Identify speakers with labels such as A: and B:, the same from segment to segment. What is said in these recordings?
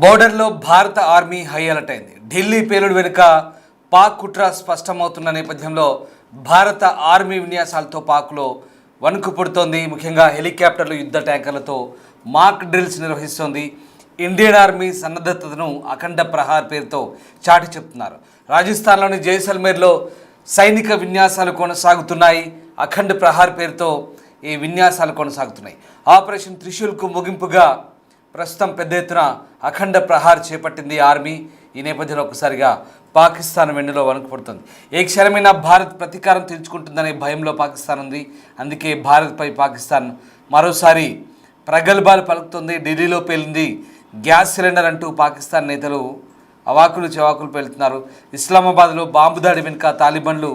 A: బోర్డర్లో భారత army high alert అయింది. ఢిల్లీ పేలుడు వెనుక పాక్ కుట్ర స్పష్టమవుతున్న నేపథ్యంలో భారత ఆర్మీ విన్యాసాలతో పాక్లో వణుకు పుడుతోంది. ముఖ్యంగా హెలికాప్టర్లు, యుద్ధ ట్యాంకర్లతో మాక్ డ్రిల్స్ నిర్వహిస్తోంది. ఇండియన్ ఆర్మీ సన్నద్ధతను అఖండ ప్రహార్ పేరుతో చాటి చెప్తున్నారు. రాజస్థాన్లోని జైసల్మేర్లో సైనిక విన్యాసాలు కొనసాగుతున్నాయి. అఖండ ప్రహార్ పేరుతో ఈ విన్యాసాలు కొనసాగుతున్నాయి. ఆపరేషన్ త్రిశూల్కు ముగింపుగా ప్రస్తుతం పెద్ద ఎత్తున అఖండ ప్రహార్ చేపట్టింది ఆర్మీ. ఈ నేపథ్యంలో ఒకసారిగా పాకిస్తాన్ వెన్నులో వణుకుపడుతుంది. ఏ క్షణమైనా భారత్ ప్రతీకారం తీర్చుకుంటుందనే భయంలో పాకిస్తాన్ ఉంది. అందుకే భారత్పై పాకిస్తాన్ మరోసారి ప్రగల్భాలు పలుకుతుంది. ఢిల్లీలో పేలింది గ్యాస్ సిలిండర్ అంటూ పాకిస్తాన్ నేతలు అవాకులు చెవాకులు పేలుతున్నారు. ఇస్లామాబాద్లో బాంబు దాడి వెనుక తాలిబన్లు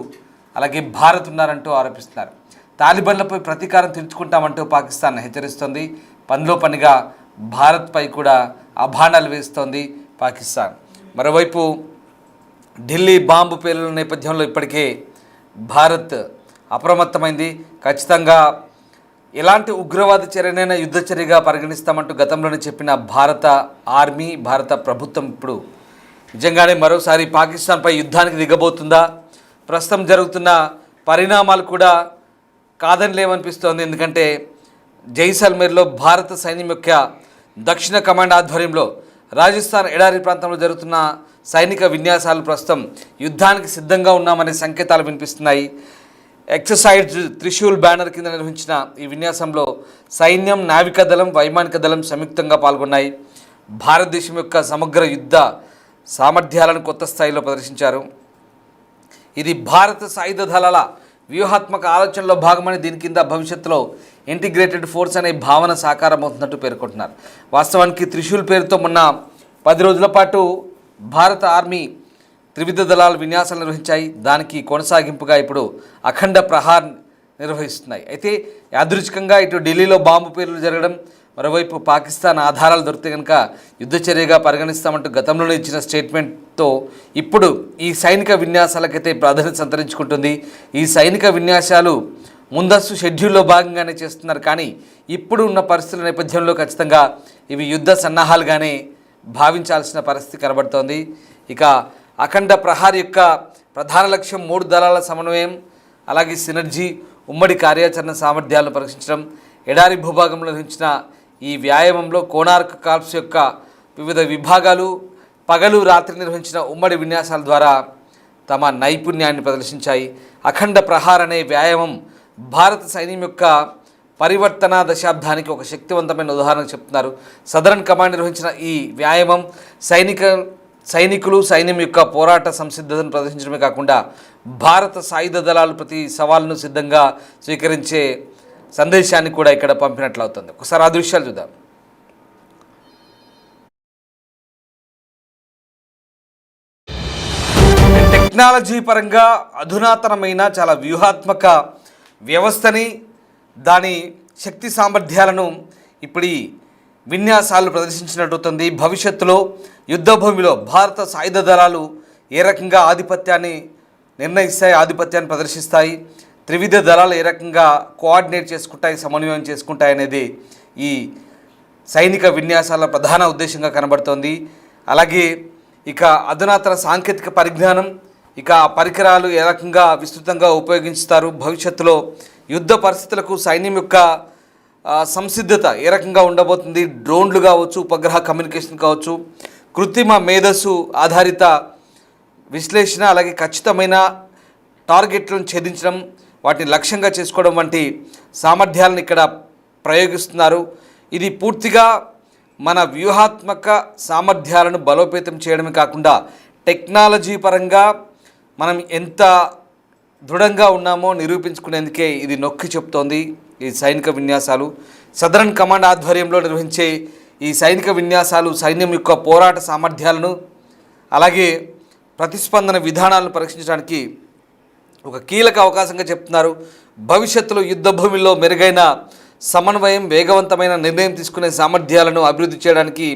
A: అలాగే భారత్ ఉన్నారంటూ ఆరోపిస్తున్నారు. తాలిబన్లపై ప్రతీకారం తీర్చుకుంటామంటూ పాకిస్తాన్ హెచ్చరిస్తోంది. పనిలో పనిగా భారత్పై కూడా అభాండాలు వేస్తోంది పాకిస్తాన్. మరోవైపు ఢిల్లీ బాంబు పేలుల నేపథ్యంలో ఇప్పటికే భారత్ అప్రమత్తమైంది. ఖచ్చితంగా ఎలాంటి ఉగ్రవాద చర్యనైనా యుద్ధ చర్యగా పరిగణిస్తామంటూ గతంలోనే చెప్పిన భారత ఆర్మీ, భారత ప్రభుత్వం ఇప్పుడు నిజంగానే మరోసారి పాకిస్తాన్పై యుద్ధానికి దిగబోతుందా? ప్రస్తుతం జరుగుతున్న పరిణామాలు కూడా కాదని లేవనిపిస్తోంది. ఎందుకంటే జైసల్మేర్లో భారత సైన్యం యొక్క దక్షిణ కమాండ్ ఆధ్వర్యంలో రాజస్థాన్ ఎడారి ప్రాంతంలో జరుగుతున్న సైనిక విన్యాసాలు ప్రస్తుతం యుద్ధానికి సిద్ధంగా ఉన్నామనే సంకేతాలు వినిపిస్తున్నాయి. ఎక్సర్సైజ్ త్రిశూల్ బ్యానర్ కింద నిర్వహించిన ఈ విన్యాసంలో సైన్యం, నావికాదళం, వైమానిక దళం సంయుక్తంగా పాల్గొన్నాయి. భారతదేశం యొక్క సమగ్ర యుద్ధ సామర్థ్యాలను కొత్త స్థాయిలో ప్రదర్శించారు. ఇది భారత సాయుధ దళాల వ్యూహాత్మక ఆలోచనలో భాగమని, దీని కింద భవిష్యత్తులో ఇంటిగ్రేటెడ్ ఫోర్స్ అనే భావన సాకారమవుతున్నట్టు పేర్కొంటున్నారు. వాస్తవానికి త్రిశూల్ పేరుతో మొన్న 10 రోజుల పాటు భారత ఆర్మీ త్రివిధ దళాలు విన్యాసాలు నిర్వహించాయి. దానికి కొనసాగింపుగా ఇప్పుడు అఖండ ప్రహార్ నిర్వహిస్తున్నాయి. అయితే యాదృచ్ఛికంగా ఇటు ఢిల్లీలో బాంబు పేలులు జరగడం, మరోవైపు పాకిస్తాన్ ఆధారాలు దొరికితే కనుక యుద్ధ చర్యగా పరిగణిస్తామంటూ గతంలోనే ఇచ్చిన స్టేట్మెంట్తో ఇప్పుడు ఈ సైనిక విన్యాసాలకైతే ప్రాధాన్యత సంతరించుకుంటుంది. ఈ సైనిక విన్యాసాలు ముందస్తు షెడ్యూల్లో భాగంగానే చేస్తున్నారు. కానీ ఇప్పుడు ఉన్న పరిస్థితుల నేపథ్యంలో ఖచ్చితంగా ఇవి యుద్ధ సన్నాహాలుగానే భావించాల్సిన పరిస్థితి కనబడుతోంది. ఇక అఖండ ప్రహార్ యొక్క ప్రధాన లక్ష్యం 3 దళాల సమన్వయం, అలాగే సినర్జీ, ఉమ్మడి కార్యాచరణ సామర్థ్యాలను పరీక్షించడం. ఎడారి భూభాగంలో నిర్వహించిన ఈ వ్యాయామంలో కోనార్క్ కార్ప్స్ యొక్క వివిధ విభాగాలు పగలు రాత్రి నిర్వహించిన ఉమ్మడి విన్యాసాల ద్వారా తమ నైపుణ్యాన్ని ప్రదర్శించాయి. అఖండ ప్రహార్ అనే వ్యాయామం భారత సైన్యం యొక్క పరివర్తన దశాబ్దానికి ఒక శక్తివంతమైన ఉదాహరణ చెప్తున్నారు. సదరన్ కమాండ్ నిర్వహించిన ఈ వ్యాయామం సైనికులు సైన్యం యొక్క పోరాట సంసిద్ధతను ప్రదర్శించడమే కాకుండా భారత సాయుధ దళాలు ప్రతి సవాల్ను సిద్ధంగా స్వీకరించే సందేశాన్ని కూడా ఇక్కడ పంపినట్లు అవుతుంది. ఒకసారి ఆ దృశ్యాలు చూద్దాం. టెక్నాలజీ పరంగా అధునాతనమైన చాలా వ్యూహాత్మక వ్యవస్థని, దాని శక్తి సామర్థ్యాలను ఇప్పుడు ఈ విన్యాసాలు ప్రదర్శించినట్టు. భవిష్యత్తులో యుద్ధభూమిలో భారత సాయుధ దళాలు ఏ రకంగా ఆధిపత్యాన్ని నిర్ణయిస్తాయి, ఆధిపత్యాన్ని ప్రదర్శిస్తాయి, త్రివిధ దళాలు ఏ రకంగా కోఆర్డినేట్ చేసుకుంటాయి, సమన్వయం చేసుకుంటాయి అనేది ఈ సైనిక విన్యాసాల ప్రధాన ఉద్దేశంగా కనబడుతోంది. అలాగే ఇక అధునాతన సాంకేతిక పరిజ్ఞానం, ఇక పరికరాలు ఏ రకంగా విస్తృతంగా ఉపయోగిస్తారు, భవిష్యత్తులో యుద్ధ పరిస్థితులకు సైన్యం యొక్క సంసిద్ధత ఏ రకంగా ఉండబోతుంది, డ్రోన్లు కావచ్చు, ఉపగ్రహ కమ్యూనికేషన్ కావచ్చు, కృత్రిమ మేధస్సు ఆధారిత విశ్లేషణ, అలాగే ఖచ్చితమైన టార్గెట్లను ఛేదించడం, వాటిని లక్ష్యంగా చేసుకోవడం వంటి సామర్థ్యాలను ఇక్కడ ప్రయోగిస్తున్నారు. ఇది పూర్తిగా మన వ్యూహాత్మక సామర్థ్యాలను బలోపేతం చేయడమే కాకుండా టెక్నాలజీ పరంగా మనం ఎంత దృఢంగా ఉన్నామో నిరూపించుకునేందుకే ఇది నొక్కి చెప్తోంది ఈ సైనిక విన్యాసాలు. సదరన్ కమాండ్ ఆధ్వర్యంలో నిర్వహించే ఈ సైనిక విన్యాసాలు సైన్యం యొక్క పోరాట సామర్థ్యాలను అలాగే ప్రతిస్పందన విధానాలను పరీక్షించడానికి ఒక కీలక అవకాశంగా చెప్తున్నారు. భవిష్యత్తులో యుద్ధభూమిలో మెరుగైన సమన్వయం, వేగవంతమైన నిర్ణయం తీసుకునే సామర్థ్యాలను అభివృద్ధి చేయడానికి,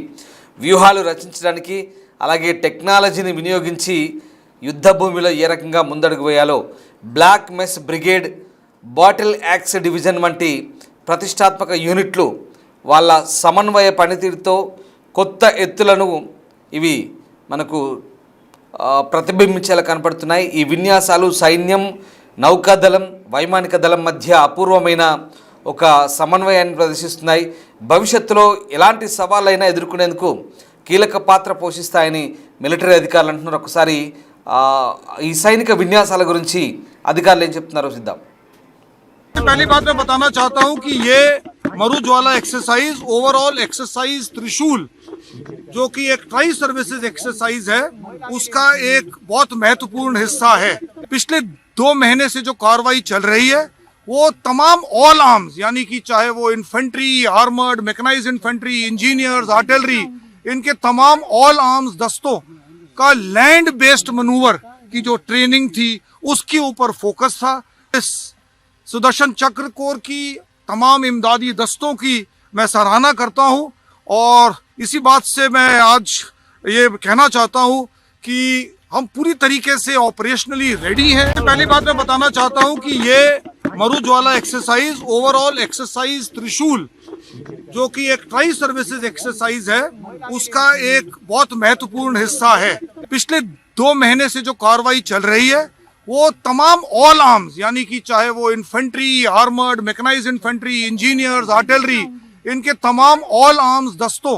A: వ్యూహాలు రచించడానికి, అలాగే టెక్నాలజీని వినియోగించి యుద్ధభూమిలో ఏ రకంగా ముందడుగు వేయాలో Black Mace Brigade, Battle Axe Division వంటి ప్రతిష్టాత్మక యూనిట్లు వాళ్ళ సమన్వయ పనితీరుతో కొత్త ఎత్తులను ఇవి మనకు ప్రతిబింబించేలా కనపడుతున్నాయి. ఈ విన్యాసాలు సైన్యం, నౌకాదళం, వైమానిక దళం మధ్య అపూర్వమైన ఒక సమన్వయాన్ని ప్రదర్శిస్తున్నాయి. భవిష్యత్తులో ఎలాంటి సవాళ్ళైనా ఎదుర్కొనేందుకు కీలక పాత్ర పోషిస్తాయని మిలిటరీ అధికారులు అంటున్నారు. ఒకసారి ఈ సైనిక విన్యాసాల గురించి అధికారులు ఏం చెప్తున్నారో చూద్దాం.
B: पहली बात मैं बताना चाहता हूं कि ये मरुज्वाला एक्सरसाइज ओवरऑल एक्सरसाइज त्रिशूल जो कि एक ट्राई सर्विसेज एक्सरसाइज है उसका एक बहुत महत्वपूर्ण हिस्सा है। पिछले 2 महीने से जो कार्रवाई चल रही है वो तमाम ऑल आर्म्स यानी कि चाहे वो infantry, armoured, mechanised infantry, engineers, artillery, इनके तमाम ऑल आर्म्स दस्तों का लैंड बेस्ड मनूवर की जो ट्रेनिंग थी उसके ऊपर फोकस था। इस सुदर्शन चक्र कोर की तमाम इमदादी दस्तों की मैं सराहना करता हूं और इसी बात से मैं आज ये कहना चाहता हूं कि हम पूरी तरीके से ऑपरेशनली रेडी हैं। पहली बात मैं बताना चाहता हूं कि ये मरुज्वाला एक्सरसाइज ओवरऑल एक्सरसाइज त्रिशूल जो कि एक ट्राई सर्विसेज एक्सरसाइज है उसका एक बहुत महत्वपूर्ण हिस्सा है। पिछले 2 महीने से जो कार्रवाई चल रही है वो तमाम ऑल आर्म्स यानी कि चाहे वो infantry, armoured, mechanised infantry, engineers, artillery, इनके तमाम ऑल आर्म्स दस्तों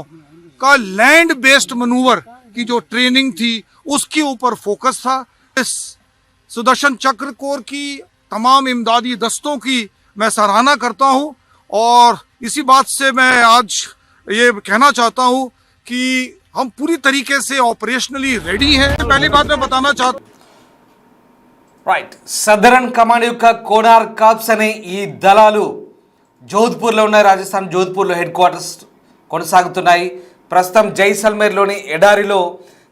B: का लैंड बेस्ड मनूवर की जो ट्रेनिंग थी उसके ऊपर फोकस था। इस सुदर्शन चक्र कोर की तमाम इमदादी दस्तों की मैं सराहना करता हूं और इसी बात से मैं आज ये कहना चाहता हूं कि हम पूरी तरीके से ऑपरेशनली रेडी हैं। पहली बात मैं बताना चाहता
A: రైట్, సదరన్ కమాండ్ యొక్క కోనార్ కార్ప్స్ అనే ఈ దళాలు జోధ్పూర్లో ఉన్నాయి. రాజస్థాన్ జోధ్పూర్లో హెడ్ క్వార్టర్స్ కొనసాగుతున్నాయి. ప్రస్తుతం జైసల్మేర్లోని ఎడారిలో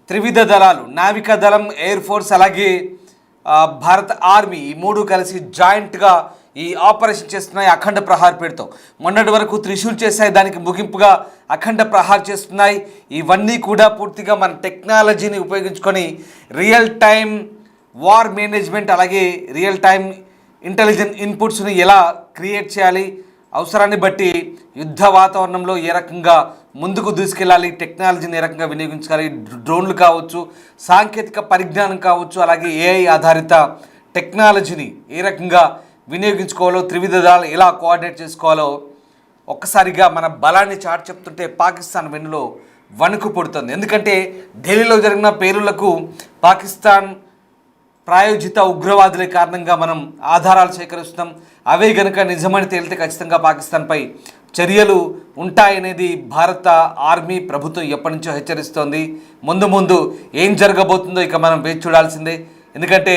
A: త్రివిధ దళాలు, నావికా దళం, ఎయిర్ ఫోర్స్ అలాగే భారత ఆర్మీ ఈ 3 కలిసి జాయింట్గా ఈ ఆపరేషన్ చేస్తున్నాయి అఖండ ప్రహార్ పేరుతో. మొన్నటి వరకు త్రిశూల్ చేశాయి, దానికి ముగింపుగా అఖండ ప్రహార్ చేస్తున్నాయి. ఇవన్నీ కూడా పూర్తిగా మన టెక్నాలజీని ఉపయోగించుకొని రియల్ టైం వార్ మేనేజ్మెంట్ అలాగే రియల్ టైం ఇంటెలిజెంట్ ఇన్పుట్స్ని ఎలా క్రియేట్ చేయాలి, అవసరాన్ని బట్టి యుద్ధ వాతావరణంలో ఏ రకంగా ముందుకు దూసుకెళ్ళాలి, టెక్నాలజీని ఏ రకంగా వినియోగించాలి, డ్రోన్లు కావచ్చు, సాంకేతిక పరిజ్ఞానం కావచ్చు, అలాగే ఏఐ ఆధారిత టెక్నాలజీని ఏ రకంగా వినియోగించుకోవాలో, త్రివిధ దళాలు ఎలా కోఆర్డినేట్ చేసుకోవాలో ఒక్కసారిగా మన బలాన్ని చాటి చెప్తుంటే పాకిస్తాన్ వెన్నులో వణుకు పుడుతుంది. ఎందుకంటే ఢిల్లీలో జరిగిన పేలుళ్లకు పాకిస్తాన్ ప్రాయోజిత ఉగ్రవాదులే కారణంగా మనం ఆధారాలు సేకరిస్తున్నాం. అవే గనుక నిజమని తేలితే ఖచ్చితంగా పాకిస్తాన్పై చర్యలు ఉంటాయనేది భారత ఆర్మీ ప్రభుత్వం ఎప్పటి నుంచో హెచ్చరిస్తోంది. ముందు ఏం జరగబోతుందో ఇక మనం వేచి చూడాల్సిందే. ఎందుకంటే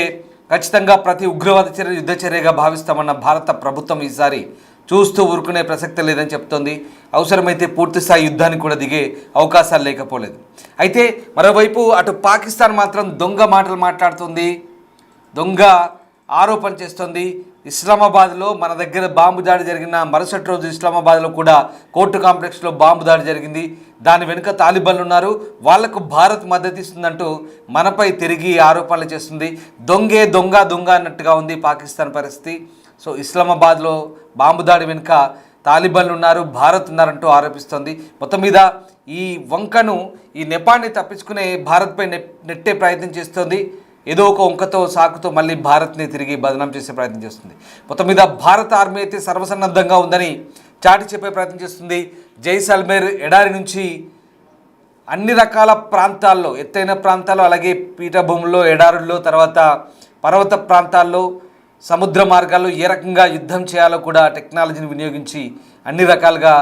A: ఖచ్చితంగా ప్రతి ఉగ్రవాద చర్య యుద్ధ చర్యగా భావిస్తామన్న భారత ప్రభుత్వం ఈసారి చూస్తూ ఊరుకునే ప్రసక్తి లేదని చెప్తోంది. అవసరమైతే పూర్తిస్థాయి యుద్ధానికి కూడా దిగే అవకాశాలు లేకపోలేదు. అయితే మరోవైపు అటు పాకిస్తాన్ మాత్రం దొంగ మాటలు మాట్లాడుతుంది, దొంగ ఆరోపణ చేస్తోంది. ఇస్లామాబాద్లో మన దగ్గర బాంబు దాడి జరిగిన మరుసటి రోజు ఇస్లామాబాద్లో కూడా కోర్టు కాంప్లెక్స్లో బాంబు దాడి జరిగింది. దాని వెనుక తాలిబాన్లు ఉన్నారు, వాళ్లకు భారత్ మద్దతు ఇస్తుందంటూ మనపై తిరిగి ఆరోపణలు చేస్తుంది. దొంగే దొంగ అన్నట్టుగా ఉంది పాకిస్తాన్ పరిస్థితి. సో ఇస్లామాబాద్లో బాంబు దాడి వెనుక తాలిబాన్లు ఉన్నారు, భారత్ ఉన్నారంటూ ఆరోపిస్తోంది. మొత్తం మీద ఈ వంకను, ఈ నెపాన్ని తప్పించుకునే భారత్పై నెట్టే ప్రయత్నం చేస్తోంది. ఏదో ఒక వంకతో సాకుతో మళ్ళీ భారత్ని తిరిగి బదనాం చేసే ప్రయత్నం చేస్తుంది. మొత్తం మీద భారత ఆర్మీ అయితే సర్వసన్నద్ధంగా ఉందని చాటి చెప్పే ప్రయత్నం చేస్తుంది. జైసల్మేర్ ఎడారి నుంచి అన్ని రకాల ప్రాంతాల్లో, ఎత్తైన ప్రాంతాల్లో, అలాగే పీఠభూముల్లో, ఎడారుల్లో, తర్వాత పర్వత ప్రాంతాల్లో, సముద్ర మార్గాల్లో ఏ రకంగా యుద్ధం చేయాలో కూడా టెక్నాలజీని వినియోగించి అన్ని రకాలుగా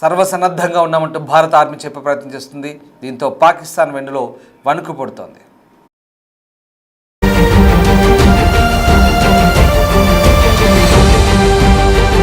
A: సర్వసన్నద్ధంగా ఉన్నామంటూ భారత ఆర్మీ చెప్పే ప్రయత్నం చేస్తుంది. దీంతో పాకిస్తాన్ వెన్నులో వణుకు పుడుతోంది.